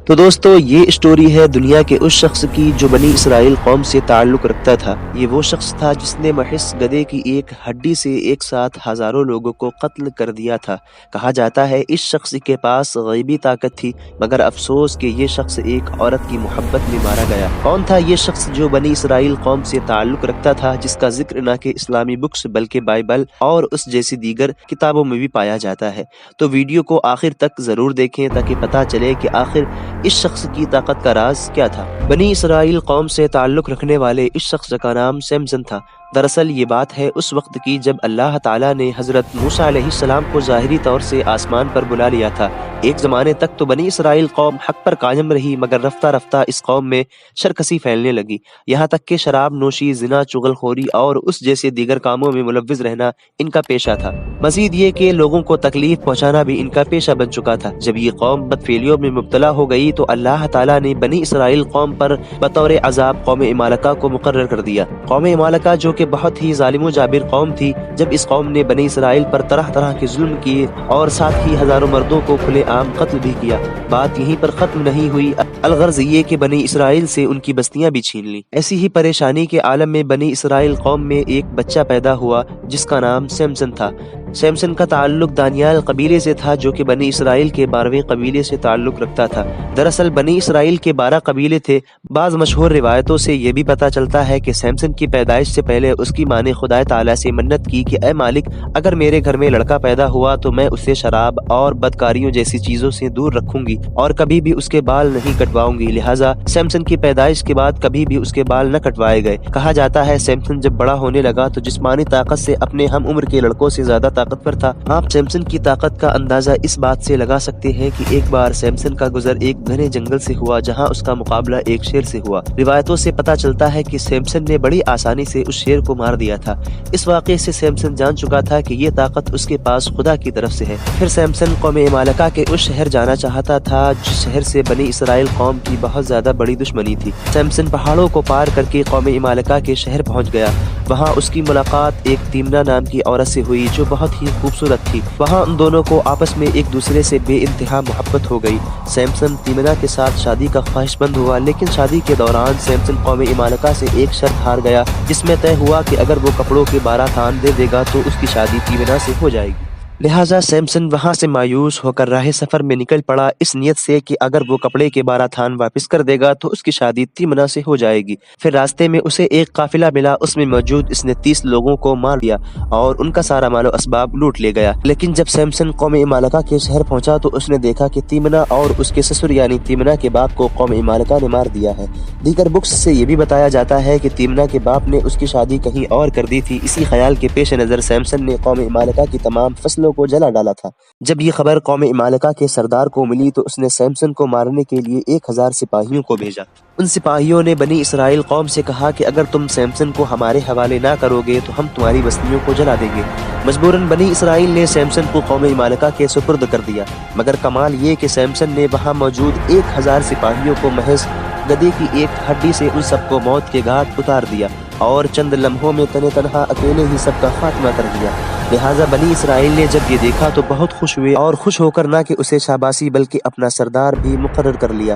تو دوستو یہ اسٹوری ہے دنیا کے اس شخص کی جو بنی اسرائیل قوم سے تعلق رکھتا تھا۔ یہ وہ شخص تھا جس نے محض گدھے کی ایک ہڈی سے ایک ساتھ ہزاروں لوگوں کو قتل کر دیا تھا۔ کہا جاتا ہے اس شخص کے پاس غیبی طاقت تھی، مگر افسوس کہ یہ شخص ایک عورت کی محبت میں مارا گیا۔ کون تھا یہ شخص جو بنی اسرائیل قوم سے تعلق رکھتا تھا، جس کا ذکر نہ کہ اسلامی بکس بلکہ بائبل اور اس جیسی دیگر کتابوں میں بھی پایا جاتا ہے؟ تو ویڈیو کو آخر تک ضرور دیکھیں تاکہ پتہ چلے کہ آخر اس شخص کی طاقت کا راز کیا تھا۔ بنی اسرائیل قوم سے تعلق رکھنے والے اس شخص کا نام سمسن تھا۔ دراصل یہ بات ہے اس وقت کی جب اللہ تعالیٰ نے حضرت موسیٰ علیہ السلام کو ظاہری طور سے آسمان پر بلا لیا تھا۔ ایک زمانے تک تو بنی اسرائیل قوم حق پر قائم رہی، مگر رفتہ رفتہ اس قوم میں شرکسی پھیلنے لگی، یہاں تک کہ شراب نوشی، زنا، چغل خوری اور اس جیسے دیگر کاموں میں ملوث رہنا ان کا پیشہ تھا۔ مزید یہ کہ لوگوں کو تکلیف پہنچانا بھی ان کا پیشہ بن چکا تھا۔ جب یہ قوم بدفعلیوں میں مبتلا ہو گئی تو اللہ تعالیٰ نے بنی اسرائیل قوم پر بطور عذاب قوم عمالقہ کو مقرر کر دیا۔ قوم عمالقہ جو کہ بہت ہی ظالم و جابر قوم تھی، جب اس قوم نے بنی اسرائیل پر طرح طرح کے ظلم کیے اور ساتھ ہی ہزاروں مردوں کو کھلے عام قتل بھی کیا، بات یہیں پر ختم نہیں ہوئی۔ الغرض یہ کہ بنی اسرائیل سے ان کی بستیاں بھی چھین لی۔ ایسی ہی پریشانی کے عالم میں بنی اسرائیل قوم میں ایک بچہ پیدا ہوا جس کا نام سمسن تھا۔ سمسن کا تعلق دانیال قبیلے سے تھا جو کہ بنی اسرائیل کے 12ویں قبیلے سے تعلق رکھتا تھا۔ دراصل بنی اسرائیل کے 12 قبیلے تھے۔ بعض مشہور روایتوں سے یہ بھی پتہ چلتا ہے کہ سمسن کی پیدائش سے پہلے اس کی ماں نے خدا تعالیٰ سے منت کی کہ اے مالک، اگر میرے گھر میں لڑکا پیدا ہوا تو میں اسے شراب اور بدکاریوں جیسی چیزوں سے دور رکھوں گی اور کبھی بھی اس کے بال نہیں کٹواؤں گی۔ لہٰذا سمسن کی پیدائش کے بعد کبھی بھی اس کے بال نہ کٹوائے گئے۔ کہا جاتا ہے سمسن جب بڑا ہونے لگا تو جسمانی طاقت سے اپنے ہم عمر کے لڑکوں سے زیادہ طاقتور تھا۔ آپ سمسن کی طاقت کا اندازہ اس بات سے لگا سکتے ہیں کہ ایک بار سمسن کا گزر ایک گھنے جنگل سے ہوا جہاں اس کا مقابلہ ایک شیر سے ہوا۔ روایتوں سے پتہ چلتا ہے کہ سمسن نے بڑی آسانی سے اس شیر کو مار دیا تھا۔ اس واقعے سے سمسن جان چکا تھا کہ یہ طاقت اس کے پاس خدا کی طرف سے ہے۔ پھر سمسن قوم عمالقہ کے اس شہر جانا چاہتا تھا جس شہر سے بنی اسرائیل قوم کی بہت زیادہ بڑی دشمنی تھی۔ سمسن پہاڑوں کو پار کر کے قوم عمالقہ کے شہر پہنچ گیا۔ وہاں اس کی ملاقات ایک تیمنا نام کی عورت سے ہوئی جو بہت ہی خوبصورت تھی۔ وہاں ان دونوں کو آپس میں ایک دوسرے سے بے انتہا محبت ہو گئی۔ سمسن تیمنا کے ساتھ شادی کا خواہش مند ہوا، لیکن شادی کے دوران سمسن قوم عمالقہ سے ایک شرط ہار گیا جس میں طے ہوا کہ اگر وہ کپڑوں کے 12 تھان دے دے گا تو اس کی شادی تیمنا سے ہو جائے گی۔ لہٰذا سمسن وہاں سے مایوس ہو کر راہ سفر میں نکل پڑا، اس نیت سے کہ اگر وہ کپڑے کے 12 تھان واپس کر دے گا تو اس کی شادی تیمنا سے ہو جائے گی۔ پھر راستے میں اسے ایک قافلہ ملا، اس میں موجود اس نے 30 لوگوں کو مار دیا اور ان کا سارا مال و اسباب لوٹ لے گیا۔ لیکن جب سمسن قوم عمالقہ کے شہر پہنچا تو اس نے دیکھا کہ تیمنا اور اس کے سسر یعنی تیمنا کے باپ کو قوم عمالقہ نے مار دیا ہے۔ دیگر بکس سے یہ بھی بتایا جاتا ہے کہ تیمنا کے باپ نے اس کی شادی کہیں اور کر دی تھی۔ اسی خیال کے پیش نظر سمسن نے قوم عمالقہ کی تمام فصلوں کو جلا ڈالا تھا۔ جب یہ خبر قوم عمالقہ کے سردار کو ملی تو اس نے سمسن کو مارنے کے لیے 1000 سپاہیوں کو بھیجا۔ ان سپاہیوں نے بنی اسرائیل قوم سے کہا کہ اگر تم سمسن کو ہمارے حوالے نہ کرو گے تو ہم تمہاری بستیوں کو جلا دیں گے۔ مجبوراً بنی اسرائیل نے سمسن کو قوم عمالقہ کے سپرد کر دیا، مگر کمال یہ کہ سمسن نے وہاں موجود 1000 سپاہیوں کو محض گدھے کی ایک ہڈی سے ان سب کو موت کے گھاٹ اتار دیا اور چند لمحوں میں تنے تنہا اکیلے ہی سب کا خاتمہ کر دیا۔ لہٰذا بنی اسرائیل نے جب یہ دیکھا تو بہت خوش ہوئے اور خوش ہو کر نہ کہ اسے شاباشی بلکہ اپنا سردار بھی مقرر کر لیا۔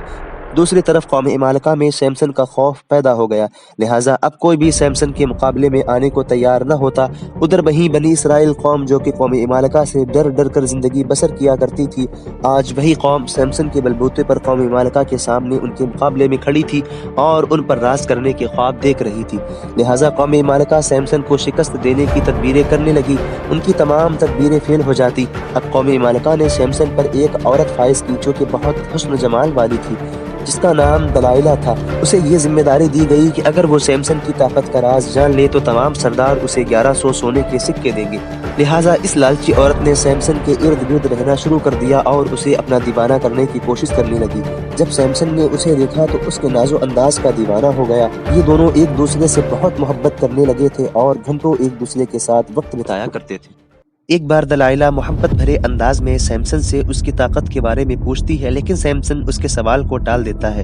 دوسری طرف قوم عمالقہ میں سمسن کا خوف پیدا ہو گیا، لہٰذا اب کوئی بھی سمسن کے مقابلے میں آنے کو تیار نہ ہوتا۔ ادھر وہیں بنی اسرائیل قوم جو کہ قوم عمالقہ سے ڈر ڈر کر زندگی بسر کیا کرتی تھی، آج وہی قوم سمسن کے بلبوتے پر قوم عمالقہ کے سامنے ان کے مقابلے میں کھڑی تھی اور ان پر راز کرنے کے خواب دیکھ رہی تھی۔ لہٰذا قوم عمالقہ سمسن کو شکست دینے کی تدبیریں کرنے لگی۔ ان کی تمام تدبیریں فیل ہو جاتی۔ اب قوم عمالقہ نے سمسن پر ایک عورت فائز کی جو کہ بہت حسن و جمال والی تھی، جس کا نام دلائلہ تھا۔ اسے یہ ذمہ داری دی گئی کہ اگر وہ سمسن کی طاقت کا راز جان لے تو تمام سردار اسے 1100 سونے کے سکے دیں گے۔ لہٰذا اس لالچی عورت نے سمسن کے ارد گرد رہنا شروع کر دیا اور اسے اپنا دیوانہ کرنے کی کوشش کرنے لگی۔ جب سمسن نے اسے دیکھا تو اس کے ناز و انداز کا دیوانہ ہو گیا۔ یہ دونوں ایک دوسرے سے بہت محبت کرنے لگے تھے اور گھنٹوں ایک دوسرے کے ساتھ وقت بتایا کرتے تھے۔ ایک بار دلائلہ محبت بھرے انداز میں سمسن سے اس کی طاقت کے بارے میں پوچھتی ہے، لیکن سمسن اس کے سوال کو ٹال دیتا ہے۔